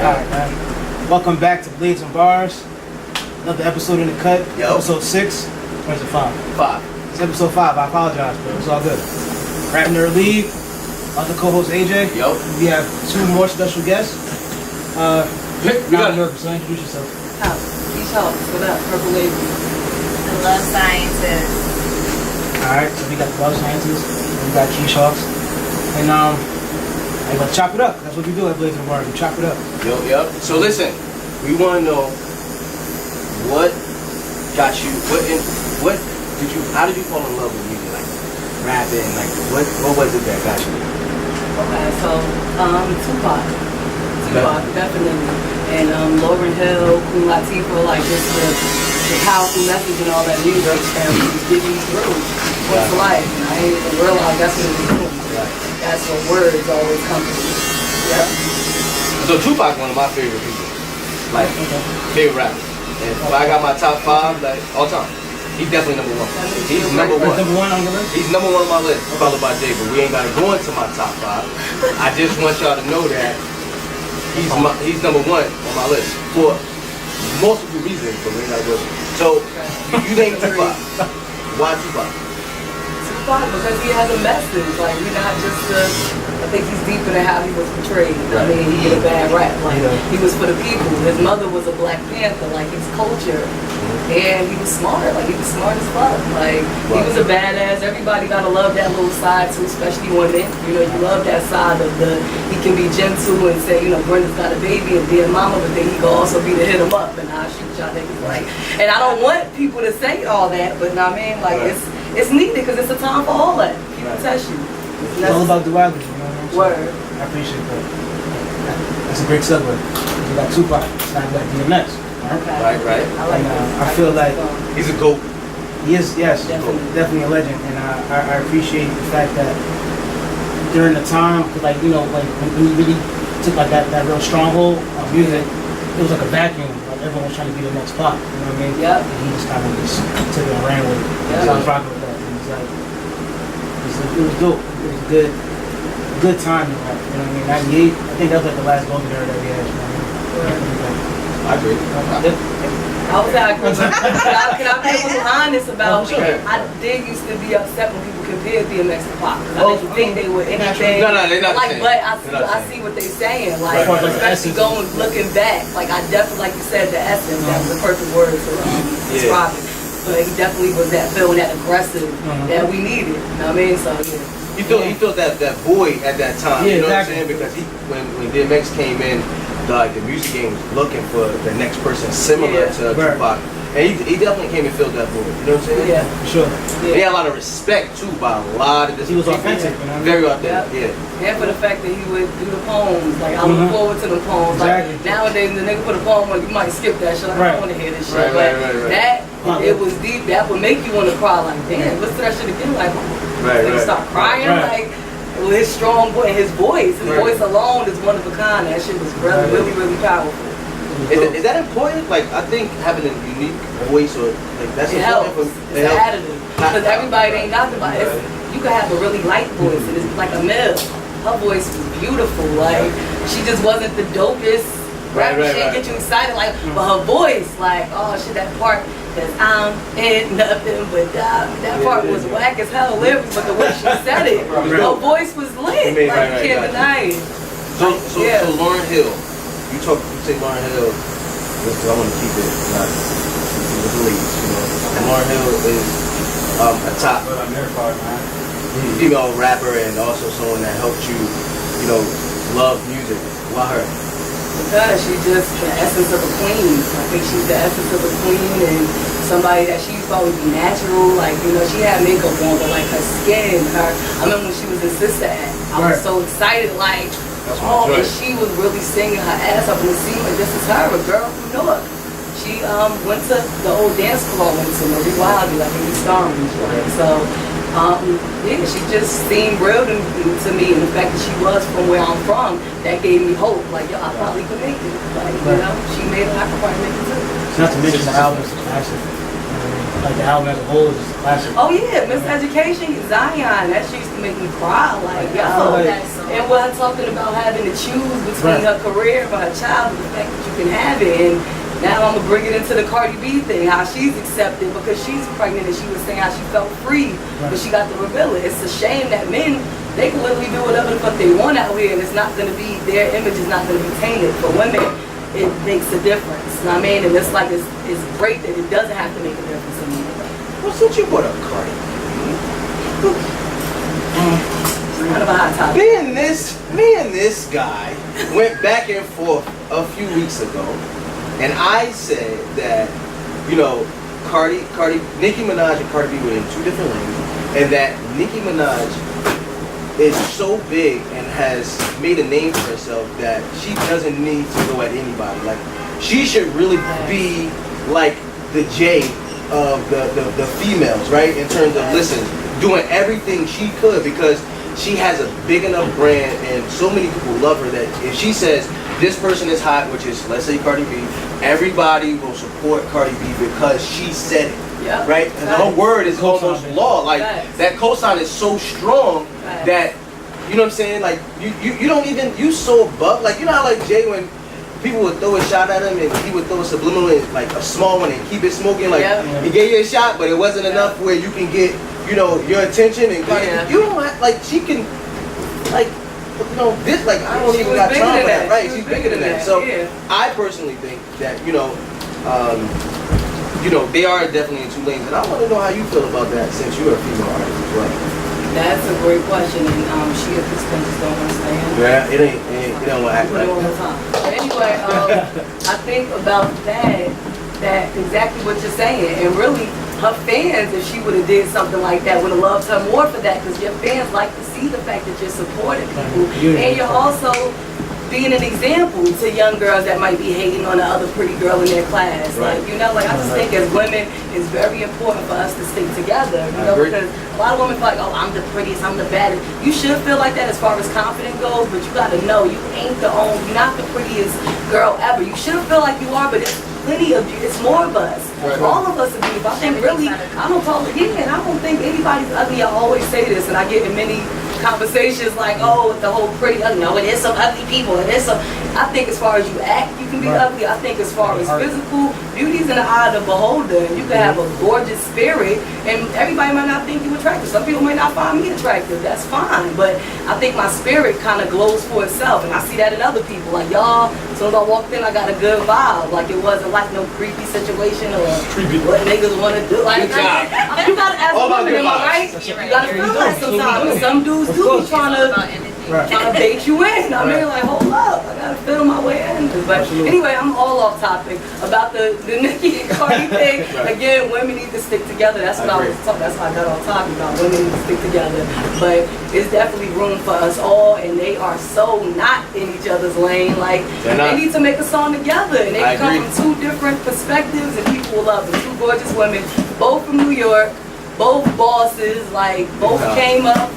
Alright, man. Welcome back to Blades and Bars. Another episode in the cut. Yo. Episode 6. Or is it 5? 5. It's episode 5. I apologize, bro. It's all good. Rap Nerd League. Other co-host AJ. Yo. We have 2 more special guests. We got nervous, so introduce yourself. Keeshhawkz, what up? Purple Lady. The Love Scientist. Alright, so we got the Love Sciences. We got Keeshhawkz. And I'm gonna chop it up. That's what we do at Blades and Bars. We chop it up. Yep. So listen, we want to know what got you, how did you fall in love with music, like rapping, like what was it that got you? Okay, so Tupac, definitely, and Lauryn Hill, Queen Latifah, like just the powerful message and all that music that was getting me through what's life. And I didn't even realize that's what it was doing. That's what words always come to. Yeah. So Tupac, one of my favorite people, like favorite rappers. And if I got my top 5, like all time, he's definitely number 1. He's number 1. Number 1 on the list? He's number 1 on my list, followed by Jay, but we ain't gotta go into my top 5. I just want y'all to know that he's number 1 on my list for multiple reasons, but we ain't gotta go. So you name Tupac. Why Tupac? Tupac, because he has a message. Like, he's not just I think he's deeper than how he was portrayed. I mean, he did a bad rap. Like, he was for the people. His mother was a Black Panther, like his culture. And he was smart. Like, he was smart as fuck. Like, he was a badass. Everybody gotta love that little side too, especially women. You know, you love that side of he can be gentle and say, you know, Brenda's got a baby and be a mama, but then he can also be to hit him up and I'll shoot y'all niggas. Like, and I don't want people to say all that, but I mean, like, it's needed because it's a time for all that. People test you. It's all about duality, you know what I'm saying? Word. I appreciate that. That's a great segue. We got Tupac. It's not like DMX. Okay. Right. I like And, I feel like He's a GOAT. he is, yes, definitely a legend. And I appreciate the fact that during the time, cause like, you know, like when he really took like that real stronghold of music, it was like a vacuum. Like everyone was trying to be the next pop. You know what I mean? Yep. And he just kind of just took it and ran with it. Yep. So I was rocking with that. And it's like, it was dope. It was good time. You know what I mean? 98. I think that was like the last golden era that we had. You know what I mean? I agree. I was like, can I be a little honest about I did used to be upset when people compared DMX to Pac. I didn't think they were anything. No, they're not like, the same. but I see what they're saying. Like, Right. especially looking back. Like, I definitely, like you said, the essence, that was the perfect word to describe it. But he definitely was that feeling, that aggressive that we needed. You know what I mean? So, yeah. You felt that void at that time. Yeah, you know exactly. what I'm saying? Because when DMX came in, the music game was looking for the next person similar to Tupac. And he definitely came and filled that void. You know what I'm saying? Yeah. For sure. Yeah. He had a lot of respect too by a lot of this. He was authentic. You know what I mean? Very authentic. Yeah. And for the fact that he would do the poems, like I look forward to the poems. Exactly. Like nowadays, the nigga put a poem on, you might skip that shit. Like, I don't want to hear this shit. Right. That it was deep. That would make you want to cry. Like, damn, listen to that shit again. Like, you start crying. Like, with his strong voice, his voice alone is one of a kind. That shit was really powerful. Is that important? Like, I think having a unique voice or like that's it helps. It's an additive because everybody ain't got the voice. You could have a really light voice and it's like a mill. Her voice was beautiful. Like she just wasn't the dopest rapper. She didn't get you excited. Like, but her voice, like, oh shit, that part that I'm in nothing but that part was whack as hell lyrics, but the way she said it, her voice was lit. Like you can't deny it. So Lauryn Hill. You say Lauryn Hill, I want to keep it not with the ladies, you know. Lauryn Hill is a top female rapper and also someone that helped you, you know, love music. Why her? Because she's just the essence of a queen. I think she's the essence of a queen and somebody that she used to always be natural. Like, you know, she had makeup on, but like her skin, I remember when she was in Sister Act, I was so excited, like, and she was really singing her ass up and it seemed like this is her, a girl from Newark. She went to the old dance club, went to Marie Wildy, like in East Orange. Like, so, she just seemed real to me, and the fact that she was from where I'm from, that gave me hope. Like, yo, I probably could make it. Like, you know, she made it, I could probably make it too. Not to mention the album is a classic. Like the album as a whole is just a classic. Oh yeah, Miss Education, Zion, that shit used to make me cry. Like, yo, That song. And we're talking about having to choose between her career and her child, and the fact that you can have it. And now I'm gonna bring it into the Cardi B thing, how she's accepted because she's pregnant, and she was saying how she felt free, but she got to reveal it. It's a shame that men, they can literally do whatever the fuck they want out here, and it's not gonna be, their image is not gonna be tainted. For women, it makes a difference. You know what I mean? And it's like, it's great that it doesn't have to make a difference anymore. Well, since you brought up Cardi, Kind of a hot topic. me and this guy went back and forth a few weeks ago, and I said that, you know, Nicki Minaj and Cardi B were in two different lanes, and that Nicki Minaj is so big and has made a name for herself that she doesn't need to go at anybody. Like, she should really be like the J of the females, right? In terms of, listen, doing everything she could because she has a big enough brand and so many people love her that if she says this person is hot, which is, let's say, Cardi B, everybody will support Cardi B because she said it. Yep. Right? And her word is almost law. Like, that cosign is so strong that, you know what I'm saying? Like, you don't even, you so above. Like, you know how, like, Jay, when people would throw a shot at him and he would throw a subliminal, like a small one, and keep it smoking. Like, he gave you a shot, but it wasn't enough where you can get, you know, your attention. And you don't have, like, she can, like, you know, this, like, I don't even got time for that. Right? She's bigger than that. So I personally think that, you know, they are definitely in two lanes, and I want to know how you feel about that since you're a female artist as well. That's a great question, and she at this point just don't understand. Yeah, it don't want to act like that. But anyway, I think about that exactly what you're saying, and really, her fans, if she would have did something like that, would have loved her more for that, because your fans like to see the fact that you're supporting people, and you're also being an example to young girls that might be hating on the other pretty girl in their class. Like, you know, like, I just think as women, it's very important for us to stick together, you know, because a lot of women feel like, oh, I'm the prettiest, I'm the baddest. You should feel like that as far as confidence goes, but you gotta know you ain't you're not the prettiest girl ever. You should feel like you are, but it's plenty of you, it's more of us. All of us are beautiful. I think really, I don't think anybody's ugly. I always say this, and I get in many conversations like, oh, the whole pretty ugly. No, it is some ugly people. It is some. I think as far as you act, you can be ugly. I think as far as physical, beauty's in the eye of the beholder. You can have a gorgeous spirit, and everybody might not think you attractive. Some people might not find me attractive. That's fine. But I think my spirit kind of glows for itself, and I see that in other people. Like, y'all, as soon as I walked in, I got a good vibe. Like, it wasn't like no creepy situation or what niggas want to do. Like, you gotta ask women, am I right? You gotta feel that sometimes. Some dudes do be trying to bait you in. I mean, like, hold up, I gotta feel my way in. But anyway, I'm all off topic about the Nicki and Cardi thing. Again, women need to stick together. That's what I was talking. That's why I got on topic about women need to stick together. But it's definitely room for us all, and they are so not in each other's lane. Like, they need to make a song together, and they come from two different perspectives, and people will love them. Two gorgeous women, both from New York, both bosses, like, both came up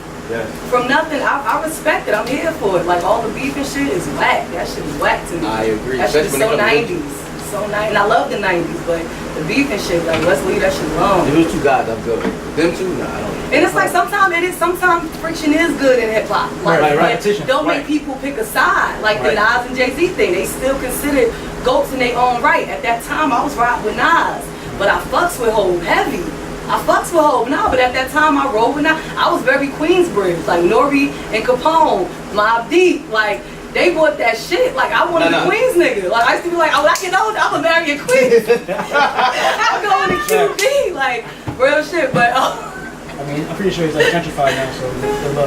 from nothing. I respect it. I'm here for it. Like, all the beef and shit is whack. That shit is whack to me. I agree. That shit is so 90s. So 90s. And I love the 90s, but the beef and shit, like, let's leave that shit alone. If it was two guys, I'm good. Them two, nah, I don't. And it's like sometimes friction is good in hip hop. Like, don't make people pick a side. Like the Nas and Jay-Z thing. They still considered GOATs in their own right. At that time, I was riding with Nas, but I fucks with Hov heavy. I fucks with Hov now, but at that time I rolled with Nas. I was very Queensbridge, like Nori and Capone, Mobb Deep, like. They bought that shit. Like, I wanted a Queens nigga. Like, I used to be like, oh, I get older, I'm gonna marry a Queen. I'm going to QB. Like, real shit. But, I mean, I'm pretty sure he's like gentrified now, so you know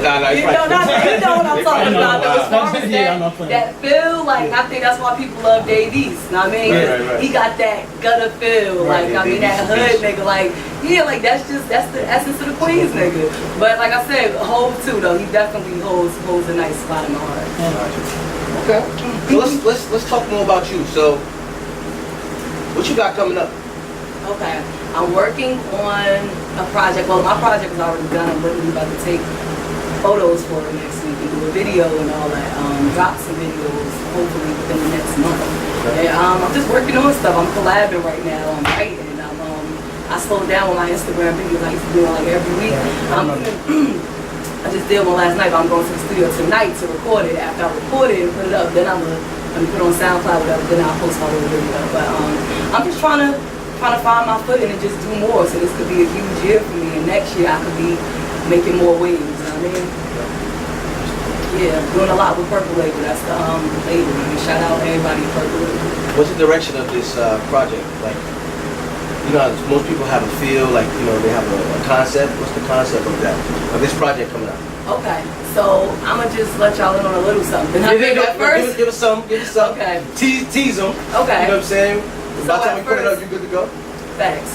what I'm talking about. As far as that feel, like, I think that's why people love Dave East. You know what I mean? He got that gutter feel. Like, I mean, that hood nigga. Like, yeah, like, that's the essence of the Queens nigga. But like I said, Hov too, though. He definitely holds a nice spot in my heart. Okay. So let's talk more about you. So, what you got coming up? Okay, I'm working on a project. Well, my project is already done. I'm literally about to take photos for it next week and do a video and all that. Drop some videos hopefully within the next month. And I'm just working on stuff. I'm collabing right now. I'm writing. I slowed down with my Instagram videos. I used to do it like every week. I just did one last night, but I'm going to the studio tonight to record it. After I record it and put it up, then I'm gonna put it on SoundCloud, whatever. Then I'll post my little video. But I'm just trying to find my footing and just do more. So this could be a huge year for me, and next year I could be making more waves. You know what I mean? Yeah, doing a lot with Purple Label. That's the label. I mean, shout out everybody at Purple Label. What's the direction of this project? Like, you know, most people have a feel, like, you know, they have a concept. What's the concept of that, of this project coming out? Okay, so I'm gonna just let y'all in on a little something. Give us some. Okay. Tease them. Okay. You know what I'm saying? So By the time at we put it up, first- you good to go? Thanks.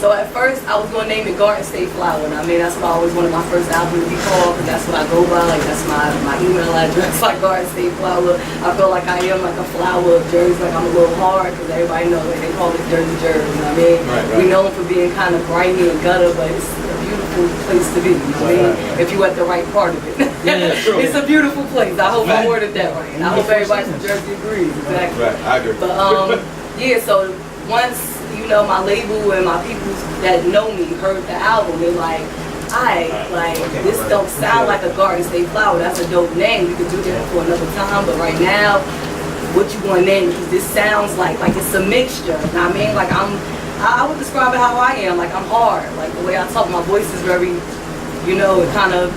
So at first, I was gonna name it Garden State Flower. And I mean, that's what I always wanted my first album to be called, because that's what I go by. Like, that's my email address, like Garden State Flower. I feel like I am like a flower of Jersey. Like, I'm a little hard, because everybody knows, like, they call it Jersey. You know what I mean? Right. We known for being kind of grimy and gutter, but it's a beautiful place to be. You know what I mean? If you at the right part of it. Yeah, true. It's a beautiful place. I hope I worded that right. And I hope everybody from Jersey agrees. Exactly. Right, I agree. But yeah, so once, you know, my label and my people that know me heard the album, they're like, this don't sound like a Garden State Flower. That's a dope name. We could do that for another time, but right now, what you want to name it? Because this sounds like it's a mixture. You know what I mean? Like, I would describe it how I am. Like, I'm hard. Like, the way I talk, my voice is very, you know, it kind of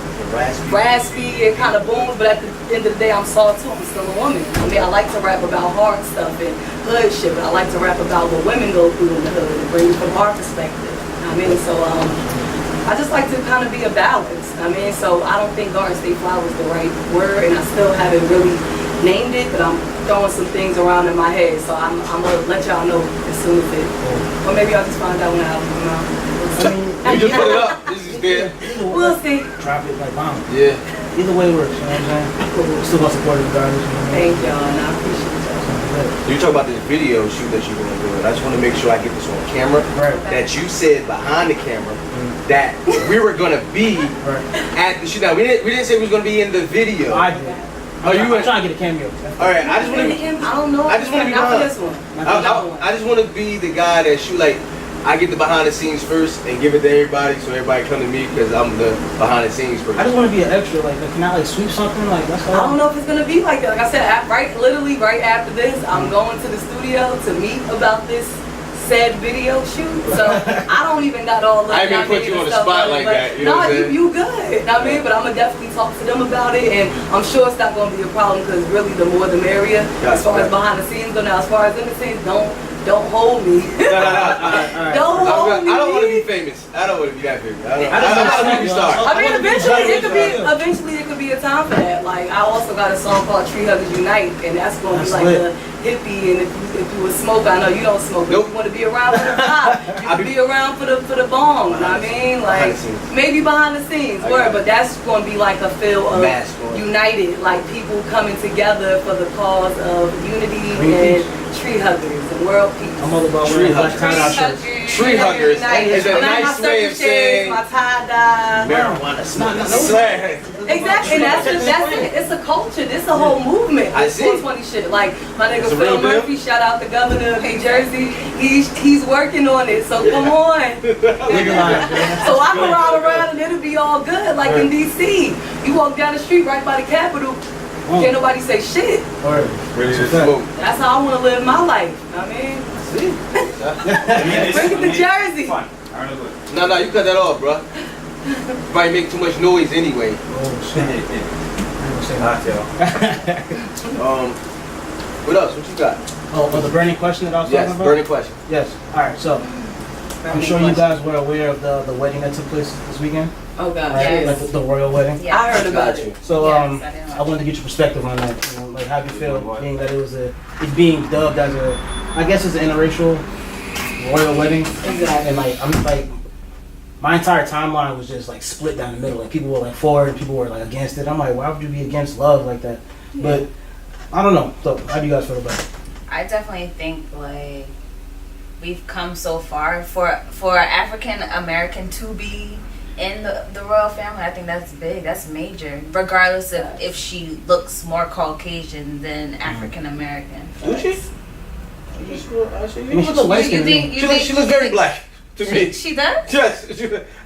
raspy, it kind of booms, but at the end of the day, I'm soft too. I'm still a woman. I mean, I like to rap about hard stuff and hood shit, but I like to rap about what women go through in the hood and bring it from our perspective. You know what I mean? So I just like to kind of be a balance. I mean, so I don't think Garden State Flower is the right word, and I still haven't really named it, but I'm throwing some things around in my head, so I'm gonna let y'all know as soon as it, or maybe I'll just find out when the album comes out. You just put it up. This is good. We'll see. Drop it like bomb. Yeah. Either way works, you know what I'm saying? Still gonna support it regardless, you know what I mean? Thank y'all, and I appreciate y'all. You talk about this video shoot that you're gonna do, and I just want to make sure I get this on camera. Right. That you said behind the camera that we were gonna be at the shoot. Now we didn't say we was gonna be in the video. I did. Oh, you I'm trying to get a cameo. All right. I just want to. I don't know. I just want to be not for behind. this one. I just want to be the guy that shoot like. I get the behind the scenes first and give it to everybody, so everybody come to me because I'm the behind the scenes person. I just want to be an extra, like, can I like sweep something? Like, that's all. I don't know if it's gonna be like that. Like I said, literally right after this, I'm going to the studio to meet about this said video shoot. So I don't even got all the. I ain't gonna put you on the spot like that. You know what I'm saying? You good. I mean, but I'm gonna definitely talk to them about it, and I'm sure it's not gonna be a problem because really, the more the merrier. As far as behind the scenes go now, as far as in the scenes, don't hold me. Don't hold me. I don't want to be famous. I don't want to be that famous. I'm not a movie star. I mean, eventually it could be a time for that. Like, I also got a song called Tree Huggers Unite, and that's going to be like the hippie. And if you a smoker, I know you don't smoke. Nope. If you want to be around for the pop, you can be around for the bong. You know what I mean? Like, maybe behind the scenes, but that's going to be like a feel of united, like people coming together for the cause of unity and tree huggers and world peace. I'm all about tree huggers. Tree huggers is a nice way of saying my tie-dye. Marijuana smoking. Exactly, and that's it. It's a culture. This a whole movement. I see. 420 shit. Like my nigga Phil Murphy, shout out the governor of New Jersey. He's working on it. So come on. So I can ride around and it'll be all good. Like in DC, you walk down the street right by the Capitol. Can't nobody say shit. That's how I want to live my life. I mean, bring it to Jersey. No, you cut that off, bro. You might make too much noise anyway. Oh shit. What else? What you got? Oh, the burning question that I was talking about? Yes, burning question. Yes. All right. So I'm sure you guys were aware of the wedding that took place this weekend. Oh God, right? yes. Like the royal wedding. Yeah. I heard about it. So I wanted to get your perspective on that. You know, like how do you feel being that it's being dubbed as I guess it's an interracial royal wedding. Exactly. And like I'm like my entire timeline was just like split down the middle. Like people were like for it, people were like against it. I'm like, why would you be against love like that? Yeah. But I don't know. So how do you guys feel about it? I definitely think like we've come so far for African American to be in the royal family. I think that's big. That's major. Regardless of if she looks more Caucasian than African American. Do she? She looks very black. To me. She does? Yes.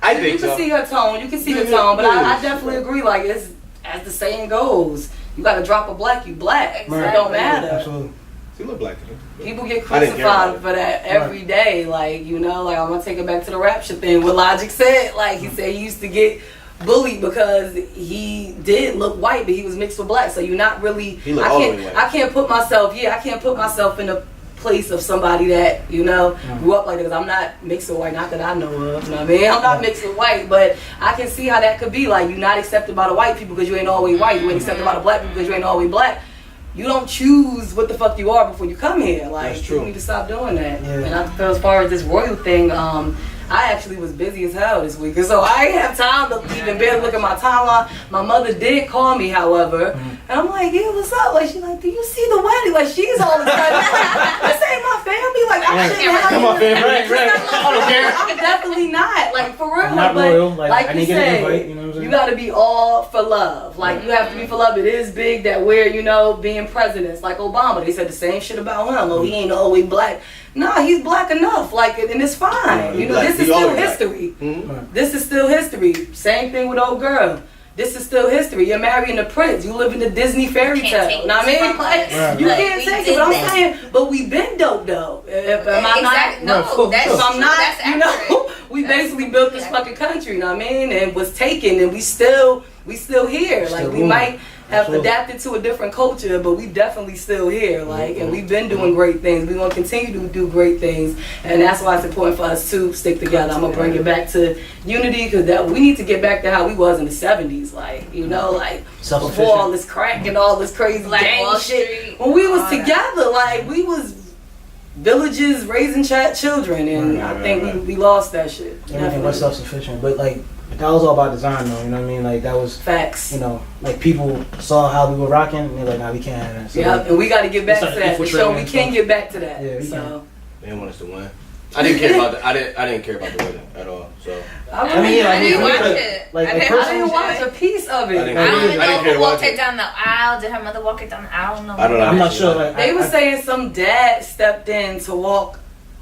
I think You so. can see her tone. You can see the tone, but I definitely agree. Like it's as the saying goes, you got to drop a black, you black. Exactly. It don't matter. Absolutely. She look black to me. People get I didn't care about crucified it. for that every day. Like, you know, like I'm gonna take it back to the rapture thing. What Logic said, like he said he used to get bullied because he did look white, but he was mixed with black. So you're not really. He looked all the way white. I can't put myself. Yeah, I can't put myself in the place of somebody that grew up like that. 'Cause I'm not mixed with white. Not that I know of. You know what I mean? I'm not mixed with white, but I can see how that could be. Like you're not accepted by the white people because you ain't always white. You ain't accepted by the black people because you ain't always black. You don't choose what the fuck you are before you come here. Like, That's true. you need to stop doing that. Yeah. And I feel as far as this royal thing, I actually was busy as hell this week. And so I didn't have time to even barely look at my timeline. My mother did call me, however. And I'm like, yeah, what's up? Like, she's like, do you see the wedding? Like, she's all the time. This ain't my family. Like, I shouldn't have Come on, even- fam. Right. I don't care. I'm definitely not. Like, for real. I'm not but royal. Like, I you didn't get an say, invite, you know what I'm saying? you gotta be all for love. Like, you have to be for love. It is big that we're, being presidents. Like Obama, they said the same shit about him. Oh, he ain't always black. Nah, he's black enough. Like, and it's fine. He's black. This is He still always black. history. Mhm. This is still history. Same thing with old girl. This is still history. You're marrying a prince. You live in the Disney fairy Can't tale. take Know what I mean? it from Like, us. you Right. can't We take it. did But I'm that. saying, but we've been dope though. Am I Exactly. not? No, No, that's so So I'm true. not, That's you know, accurate. we That's basically built this completely fucking country, you know what I mean? And was taken, and we still here. Still Like, we moving. might have Absolutely. adapted to a different culture, but we definitely still here. Like, and we've been doing great things. We want to continue to do great things, and that's why it's important for us to stick together. I'm gonna bring it back to unity because that we need to get back to how we was in the '70s. Like, like Self-sufficient. before all this crack and all this crazy Like gang Wall shit. Street, When we was all that. together, like we was villages raising children, and Right, I think right. we lost that shit. Everything was self-sufficient, but like that was all about design, though. You know what I mean? Like that was, Facts. like people saw how we were rocking, and they're like, "Nah, we can't have that." So, Yeah, like, and we got to get back to It's like that. For sure, we infiltrating can get back to that. Yeah, we So They didn't want us to win. I didn't care about the. I didn't care about the wedding at all. So I I mean, yeah, I didn't like, watch like, it. like, I like didn't I didn't personally, watch a piece of I it. didn't I don't I even didn't know care who to walked watch it it. down the aisle. Did her mother walk it down the aisle? I don't know. I don't know. I'm not sure. Like They were saying some dad stepped in to walk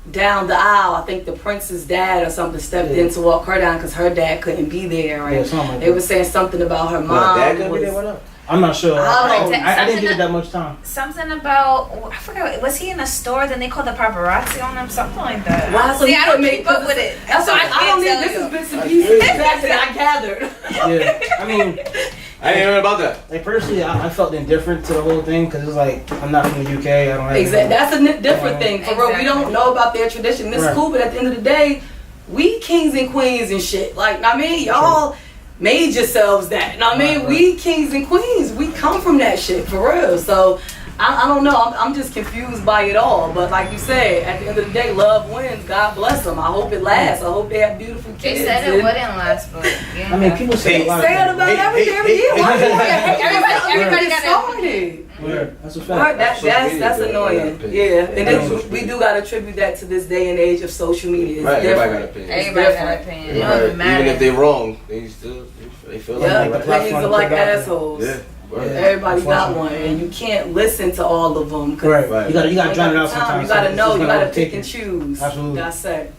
down the aisle. I think the prince's dad or something stepped Yeah. in to walk her down because her dad couldn't be there. Yeah, And something like they that. were saying something about her My mom. dad couldn't be was- there. What up? I'm not sure. Oh, I didn't give it that much time. Something about I forgot. Was he in a store? Then they called the paparazzi on him. Something like that. Wow, so See, you I don't couldn't keep up with it. That's So why I don't can't need. This tell is you. bits and pieces that I gathered. Yeah, I mean, I didn't hear about that. like personally, I felt indifferent to the whole thing because it's like I'm not from the UK. I don't have Exactly. That's a different thing. For real, we Exactly. don't know about their tradition. It's Right. cool, but at the end of the day, we kings and queens and shit. Like, I mean, y'all made yourselves that. And I mean, Right. we kings and queens. We come from that shit for real. So I don't know. I'm just confused by it all. But like you said, at the end of the day, love wins. God bless them. I hope it lasts. I hope they have beautiful They kids. said it and- wouldn't last, but yeah. I mean, people say a lot of Say it things. about Hey, everything. hey, hey, Why hey, you hey, hate everybody it got started? Yeah, that's a Right, fact. that's Social media, that's though, annoying. everybody got a Yeah, opinion. and Everybody then we do got to attribute that to this day and age of social media. It's Right, everybody different. got opinions. Everybody got an different. opinion. It don't even Even matter. if they're wrong, they still feel like Yeah, like the they're right. platform opinions are to like put it out there. assholes. Yeah. Right. Yeah. Everybody got one, Unfortunately. and you can't listen to all of them. Right. Right. You gotta drown it out sometimes. You gotta so know. it's You just gotta gonna pick overtake and you. choose. Absolutely. That's it.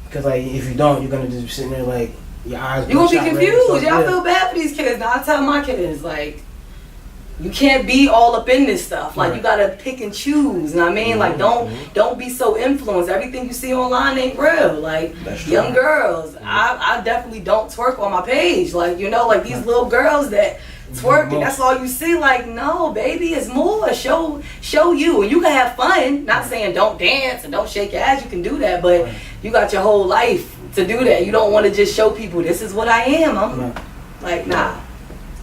Because like if you don't, you're gonna just be sitting there like your eyes. You gonna be bloodshot red, confused. so, Y'all yeah. feel bad for these kids. Now I tell my kids like, you can't be all up in this stuff. Like, Right. you gotta pick and choose. You know what I mean? Like, don't be so influenced. Everything you see online ain't real. Like, That's true. young girls, I definitely don't twerk on my page. Like, like these little girls that twerk and that's all you see. Like, no, baby, it's more. Show you, and you can have fun. Not saying don't dance and don't shake your ass. You can do that, but you got your whole life to do that. You don't want to just show people this is what I am. I'm Right. like, nah.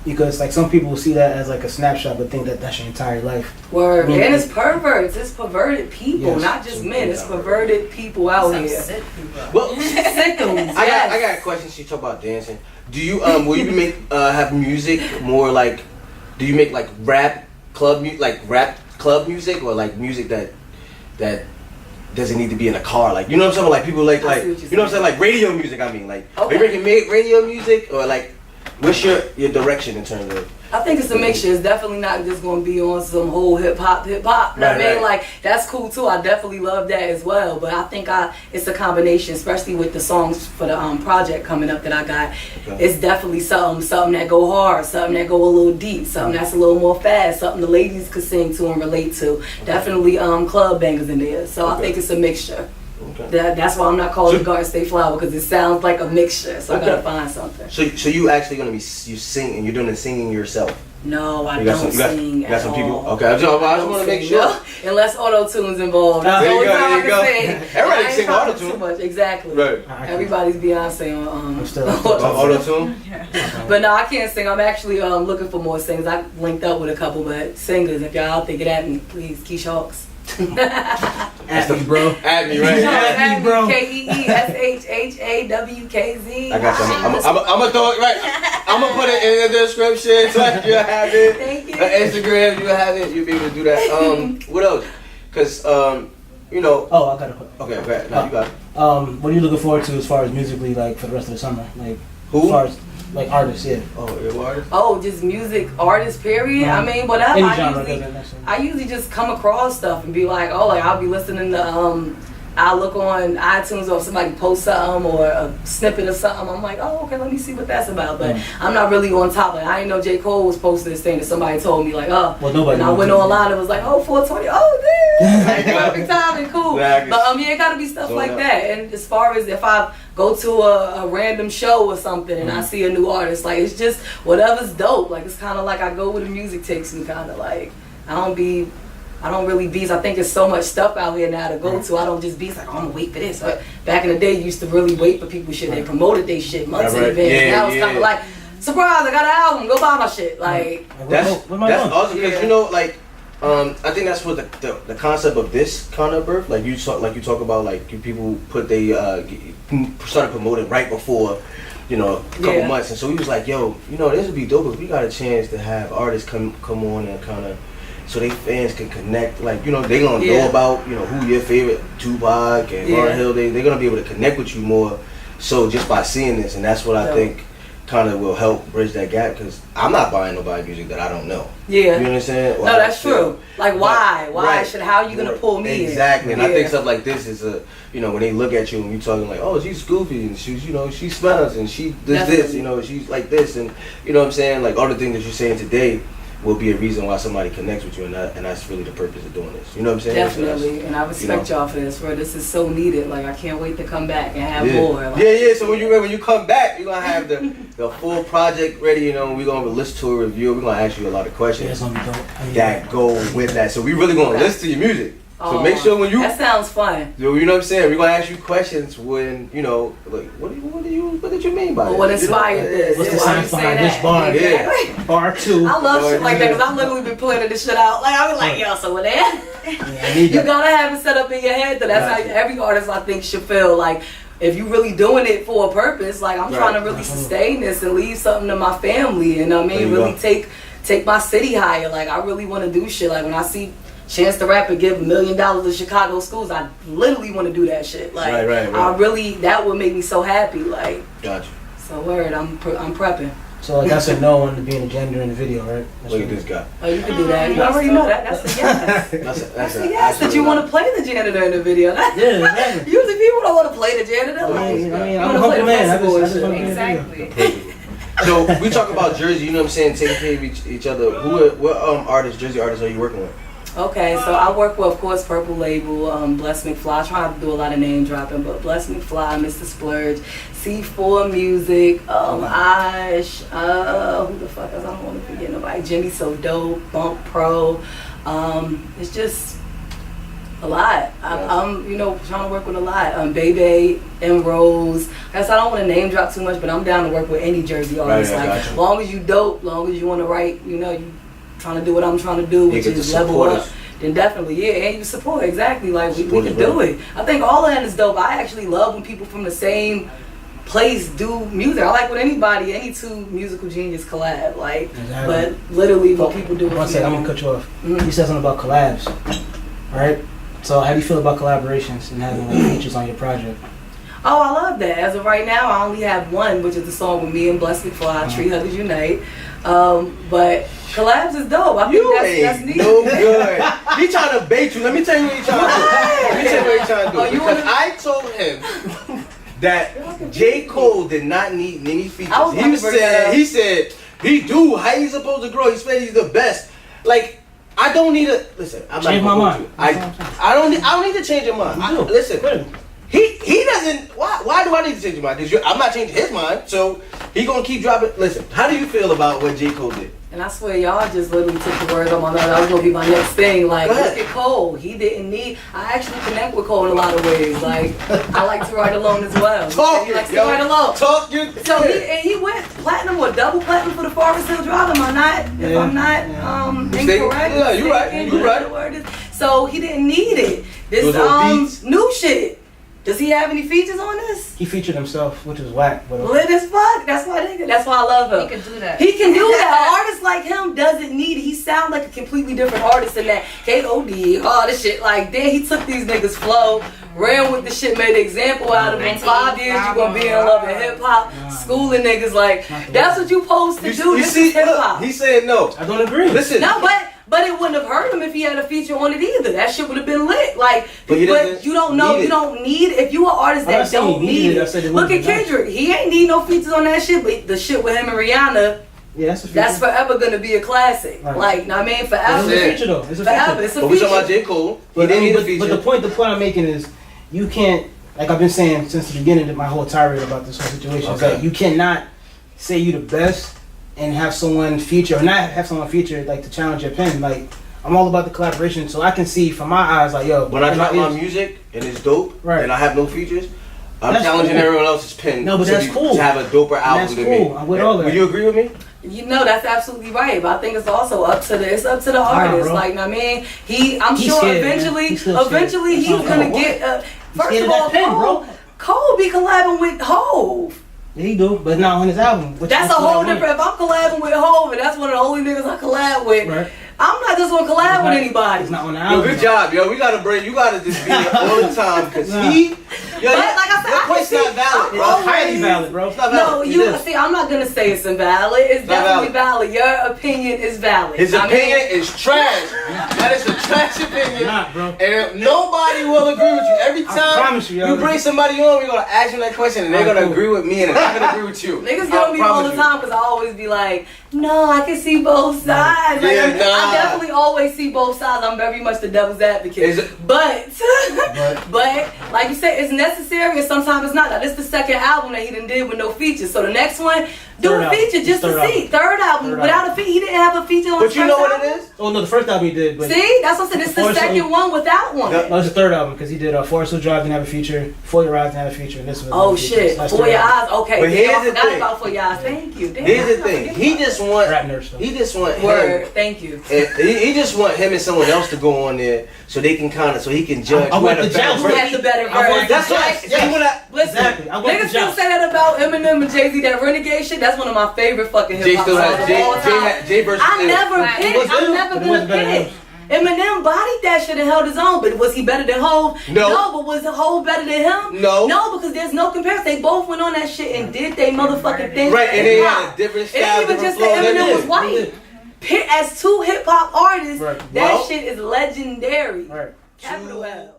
Because like some people will see that as like a snapshot, but think that that's your entire life. Word. Yeah. And it's perverts. It's perverted people, Yes. not just men. It's perverted people out Some here. sick people. Well, Sickos. I got a question. She talked about dancing. Do you will you make have music more like? Do you make like rap club music or like music that doesn't need to be in a car? Like, you know what I'm saying? Like people I see what you're you know what I'm saying? Like radio music. I mean, like are you making radio music or like what's your direction in terms of? I think it's a mixture. It's definitely not just going to be on some whole hip hop. You know what I mean? Like, that's cool too. I definitely love that as well. But I think it's a combination, especially with the songs for the project coming up that I got. Okay. It's definitely something that go hard, something that go a little deep, something that's a little more fast, something the ladies could sing to and relate to. Okay. Definitely club bangers in there. So I think it's a mixture. Okay. That's why I'm not calling it Garden State Flower, because it sounds like a mixture. So I gotta find something. So you actually gonna be sing and you're doing the singing yourself? No, I don't sing. You got some people. Okay, I just want to make sure. No, unless auto tune's involved. There you go. Everybody can sing auto tune. Too much, exactly. Right. Everybody's Beyonce on auto tune. But no, I can't sing. I'm actually looking for more singers. I linked up with a couple, but singers. If y'all out there, get at me, please. Keeshhawkz. At me, bro. At me, right? At me, bro. Keeshhawkz. I got you. I'm gonna throw it right. I'm gonna put it in the description so you'll have it. Thank you. Instagram, you'll have it. You'll be able to do that. What else? Cause you know. Oh, I got a question. Okay, okay. No, you got it. What are you looking forward to as far as musically, like for the rest of the summer? Like who? As far as like artists, yeah. Oh, artists? Oh, just music artists, period. I mean, whatever. Any genre, I usually just come across stuff and be like, oh, like I'll be listening to I'll look on iTunes or if somebody posts something or a snippet of something. I'm like, oh, okay, let me see what that's about. But I'm not really on top of it. I didn't know J. Cole was posting this thing that somebody told me, like, oh. Well, nobody. And I went online and was like, oh, 420. Oh, damn. Like, perfect timing, cool. But yeah, it gotta be stuff like that. And as far as if I go to a random show or something and I see a new artist, like, it's just whatever's dope. Like, it's kind of like I go where the music takes me, kind of like. I don't really beats. I think there's so much stuff out here now to go to. I don't just beats like, oh, I'm gonna wait for this. But back in the day, you used to really wait for people shit. They promoted their shit months in advance. Now it's kind of like, surprise, I got an album, go buy my shit. Like, that's awesome because you know, like, I think that's what the concept of this kind of birth. Like you talk about, like people put they started promoting right before. You know, a couple months, and so he was like, "Yo, you know, this would be dope if we got a chance to have artists come on and kind of." So they fans can connect, like, you know, they gonna know about, you know, who your favorite Tupac and Lauryn Hill, they're gonna be able to connect with you more so just by seeing this, and that's what I think kind of will help bridge that gap, because I'm not buying nobody music that I don't know. Yeah. You know what I'm saying? No, that's true. Like, why? How are you gonna pull me in? Exactly, and I think stuff like this is you know, when they look at you and you talking like, oh, she's goofy and she's, you know, she smiles and she does this, you know, she's like this, and you know what I'm saying? Like, all the things that you're saying today will be a reason why somebody connects with you, and that's really the purpose of doing this. You know what I'm saying? Definitely, and I respect y'all for this. This is so needed. Like, I can't wait to come back and have more. Like, So when you come back, you're gonna have the full project ready. You know, we're gonna listen to a review. We're gonna ask you a lot of questions that go with that. So we really gonna listen to your music. So make sure when you. That sounds fun. You know what I'm saying? We're gonna ask you questions when, you know, like, what did you mean by that? What inspired this? What's the science behind this bar? Bar 2. I love shit like that, because I've literally been planning this shit out. Like, I was like, yo, so with that, you gotta have it set up in your head. That's how every artist, I think, should feel. Like, if you really doing it for a purpose, like, I'm trying to really sustain this and leave something to my family, and I mean, really take my city higher. Like, I really want to do shit. Like, when I see Chance the Rapper give $1 million to Chicago schools, I literally want to do that shit. Like, I really, that would make me so happy. Like, gotcha. So word, I'm prepping. So like, that's a no on being a gender in the video, right? Look at this guy. Oh, you can do that. You already know that. That's a yes. that's a yes that you want to play the janitor in the video. Exactly. Usually people don't want to play the janitor. I mean, I'm a humble man. Exactly. So we talk about Jersey, you know what I'm saying, taking care of each other. What artists, Jersey artists, are you working with? Okay, so I work with, of course, Purple Label, Bless McFly. I try to do a lot of name dropping, but Bless McFly, Mr. Splurge, C4 Music, Ash, who the fuck else? I don't want to forget nobody. Jimmy So Dope, Bump Pro. It's just a lot. I'm you know, trying to work with a lot. Bebe and Rose. I guess I don't want to name drop too much, but I'm down to work with any Jersey artist. As long as you dope, long as you want to write, you know, you trying to do what I'm trying to do, which is level up, then definitely, and you support, exactly, like, we can do it. I think all of that is dope. I actually love when people from the same place do music. I like when any two musical genius collab, like, but literally when people do it. One second, I'm gonna cut you off. You said something about collabs, alright? So how do you feel about collaborations and having like features on your project? Oh, I love that. As of right now, I only have one, which is the song with me and Blessed for our Tree Huggers Unite. But collabs is dope. I think that's neat. No good. He trying to bait you. Let me tell you what he trying to do. Let me tell you what he trying to do. Because I told him that J. Cole did not need any features. He said, he do. How he supposed to grow? He said he's the best. Like, I don't need to listen. I'm change not my mind. I don't need to change your mind. Listen. He doesn't. Why do I need to change your mind? Because I'm not changing his mind. So he gonna keep dropping. Listen. How do you feel about what J. Cole did? And I swear, y'all just literally took the words on my mouth. That was gonna be my next thing. Like, look at Cole. He didn't need. I actually connect with Cole in a lot of ways. Like, I like to write alone as well. Talk, he likes to write alone. Talk your. So he went platinum or double platinum for the Forest Hill Drive. Am I not? Yeah. If I'm not incorrect. Yeah, you're right. You're right. So he didn't need it. This new shit. Does he have any features on this? He featured himself, which is whack. But lit as fuck. That's why I love him. He can do that. He can do that. An artist like him doesn't need it. He sounds like a completely different artist than that. K.O.D. all this shit. Like, then he took these niggas' flow, ran with the shit, made an example out of him. 5 years you gonna be in love with hip hop, schooling niggas. Like, that's what you supposed to do. This is hip hop. He said no. I don't agree. Listen. No, but it wouldn't have hurt him if he had a feature on it either. That shit would have been lit. Like, but you don't know. You don't need. If you an artist that don't need it, look at Kendrick. He ain't need no features on that shit. But the shit with him and Rihanna, yeah, that's forever gonna be a classic. Right. Like, I mean, forever. It's a feature though. It's a forever. feature. It's a but feature. we talking about J. Cole. But the point I'm making is, you can't. Like I've been saying since the beginning of my whole tirade about this whole situation, is that you cannot say you the best and have someone feature or not have someone feature like to challenge your pen. Like, I'm all about the collaboration, so I can see from my eyes, like, yo. When I drop my music and it's dope, and I have no features, I'm challenging everyone else's pen. No, but that's cool. To have a doper album than me. I'm with all that. Would you agree with me? You know, that's absolutely right. But I think it's also up to the artist. Like, I mean, I'm sure eventually he's gonna get. First of all, Cole be collabing with Hove. Yeah, he do, but not on his album. That's a whole different. If I'm collabing with Hove, and that's one of the only niggas I collab with. Right. I'm not just gonna collab with anybody. It's not on the album. Yo, good job, yo. We gotta bring. You gotta just be here all the time because he. Yo, but like I said, your point's not valid, bro. It's highly valid, bro. It's not valid. No, see, I'm not gonna say it's invalid. It's definitely valid. Your opinion is valid. His opinion is trash. That is a trash opinion. Not, bro. And nobody will agree with you. Every time I promise you bring somebody on, we're gonna ask you that question, and they're gonna agree with me, and they're not gonna agree with you. Niggas get on me all the time because I always be like, no, I can see both sides. Like, I definitely always see both sides. I'm very much the devil's advocate. But like you said, it's necessary and sometimes it's not. Now, this is the second album that he done did with no features. So the next one, do a feature just to see. Third album without a feature. He didn't have a feature on the first album. But you know what it is? Oh no, the first album he did. But see, that's what I said. It's the second one without one. No, it's the third album because he did Forest Hill Drive didn't have a feature, For Your Eyes didn't have a feature, and this was. Oh shit, For Your Eyes. Okay, but here's the thing. About For Your Eyes. Thank you. Here's the thing. He just want. He just want. Word. Thank you. He just want him and someone else to go on there so they can so he can judge. I want the judge. Who had the better version? That's right. Listen, niggas still say that about Eminem and Jay-Z. That Renegade shit. That's one of my favorite fucking hip hop songs. Jay versus. I'm never gonna pick. Eminem bodied that shit and held his own, but was he better than Hove? No, but was Hove better than him? No, because there's no comparison. They both went on that shit and did they motherfucking thing. Right, and they had a different style. It ain't even just that Eminem was white. As two hip hop artists, that shit is legendary. Right. Capital L.